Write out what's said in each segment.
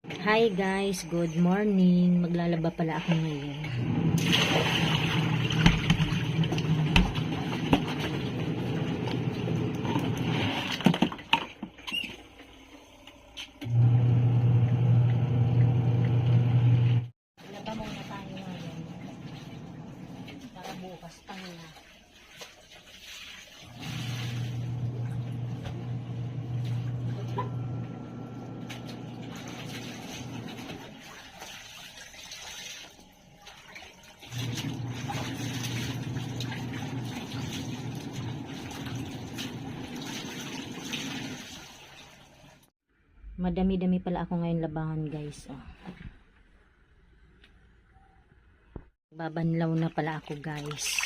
Hi guys, good morning. Maglalaba pala ako ngayon. Laba muna tayo ngayon. Para bukas pang na. Madami-dami pala ako ngayon labangan guys. Oh. Babanlaw na pala ako guys.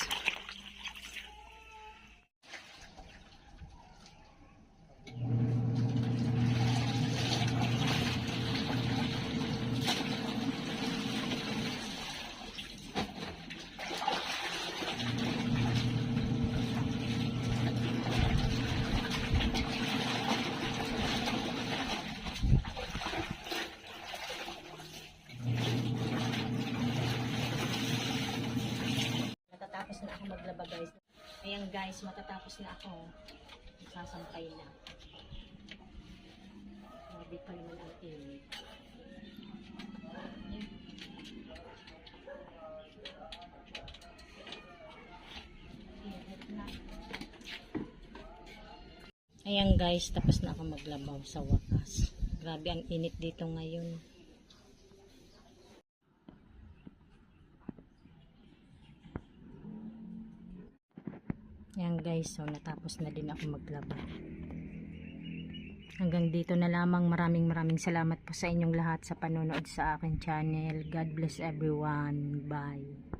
Matatapos na ako maglaba guys. Ayan guys, matatapos na ako. Sasampay na. Grabe pa naman ang init. Ayan guys, tapos na ako maglabaw sa wakas. Grabe ang init dito ngayon. Ayan guys, so natapos na din ako maglaba. Hanggang dito na lamang. Maraming salamat po sa inyong lahat sa panonood sa aking channel. God bless everyone. Bye.